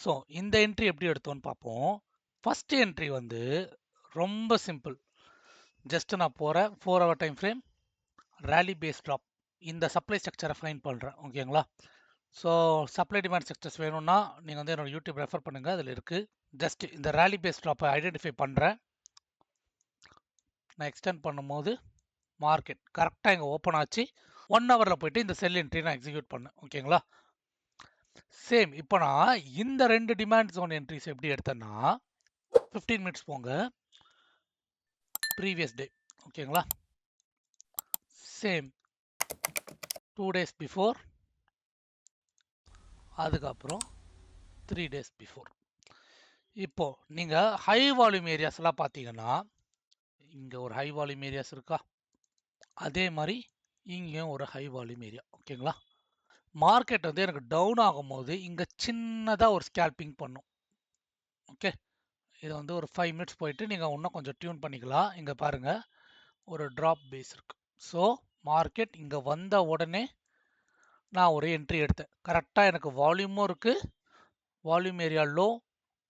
So இந்த entry எப்படி எடுத்தோன்னு பார்ப்போம். ஃபர்ஸ்ட் என்ட்ரி வந்து ரொம்ப சிம்பிள். ஜஸ்ட் நான் போகிறேன் 4 hour டைம் ஃப்ரேம் ரேலி பேஸ் ட்ராப் இந்த சப்ளை ஸ்ட்ரக்சரை ஃபைன் பண்ணுறேன். ஓகேங்களா? ஸோ சப்ளை டிமாண்ட் ஸ்ட்ரக்சர்ஸ் வேணும்னா நீங்கள் வந்து என்னோட யூடியூப் ரெஃபர் பண்ணுங்கள், அதில் இருக்குது. ஜஸ்ட் இந்த ரேலி பேஸ் ட்ராப்பை ஐடென்டிஃபை பண்ணுறேன். நான் எக்ஸ்டெண்ட் பண்ணும்போது மார்க்கெட் கரெக்டாக இங்கே ஓப்பன் ஆச்சு. 1 hourல போயிட்டு இந்த செல் என்ட்ரி நான் எக்ஸிக்யூட் பண்ணேன். ஓகேங்களா? சேம் இப்போ நான் இந்த 2 டிமாண்ட் ஜோன் என்ட்ரிஸ் எப்படி எடுத்தேன்னா 15 மினிட்ஸ் போங்க, ப்ரீவியஸ் டே. ஓகேங்களா? சேம் 2 days பிஃபோர், அதுக்கப்புறம் 3 days பிஃபோர். இப்போ நீங்க ஹை வால்யூம் ஏரியாஸ் எல்லாம் பார்த்தீங்கன்னா இங்க ஒரு ஹை வால்யூம் ஏரியாஸ் இருக்கா, அதே மாதிரி இங்கேயும் ஒரு ஹை வால்யூம் ஏரியா. ஓகேங்களா? மார்க்கெட் வந்து எனக்கு டவுன் ஆகும்போது இங்க சின்னதா ஒரு ஸ்கேல்பிங் பண்ணும். ஓகே, இது வந்து ஒரு 5 மினிட்ஸ் போயிட்டு நீங்க இன்னும் கொஞ்சம் டியூன் பண்ணிக்கலாம். இங்க பாருங்க ஒரு டிராப் பேஸ் இருக்கு. ஸோ மார்க்கெட் இங்க வந்த உடனே நான் ஒரு என்ட்ரி எடுத்தேன். கரெக்டாக எனக்கு வால்யூமும் இருக்கு, volume area low,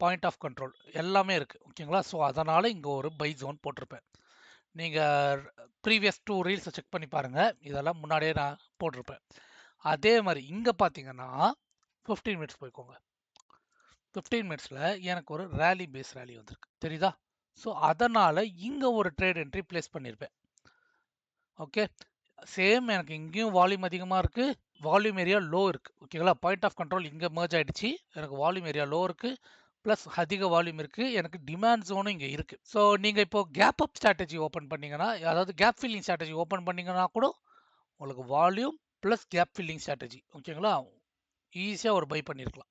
point of control எல்லாமே இருக்கு. ஓகேங்களா? ஸோ அதனால இங்க ஒரு பை ஜோன் போட்டிருப்பேன். நீங்க ப்ரீவியஸ் 2 ரீல்ஸை செக் பண்ணி பாருங்க, இதெல்லாம் முன்னாடியே நான் போட்டிருப்பேன். அதே மாதிரி இங்க பாத்தீங்கன்னா 15 மினிட்ஸ் போய்க்கோங்க. 15 மினிட்ஸ்ல எனக்கு ஒரு ரேலி பேஸ் ரேலி வந்திருக்கு, தெரியுதா? ஸோ அதனால இங்க ஒரு ட்ரேட் என்ட்ரி பிளேஸ் பண்ணியிருப்பேன். ஓகே, சேம் எனக்கு இங்கேயும் வால்யூம் அதிகமாக இருக்கு, வால்யூம் ஏரியா லோ இருக்கு. ஓகேங்களா? பாயிண்ட் ஆஃப் கண்ட்ரோல் இங்கே மர்ஜ் ஆயிடுச்சு, எனக்கு வால்யூம் ஏரியா லோ இருக்கு, ப்ளஸ் அதிக வால்யூம் இருக்கு, எனக்கு டிமாண்ட் ஜோனும் இங்கே இருக்கு. ஸோ நீங்க இப்போ கேப் அப் ஸ்ட்ராட்டஜி ஓப்பன் பண்ணீங்கன்னா, அதாவது கேப் ஃபில்லிங் ஸ்ட்ராட்டஜி ஓப்பன் பண்ணீங்கன்னா கூட உங்களுக்கு volume plus gap filling strategy, ஓகேங்களா, ஈஸியாக ஒரு பை பண்ணியிருக்கலாம்.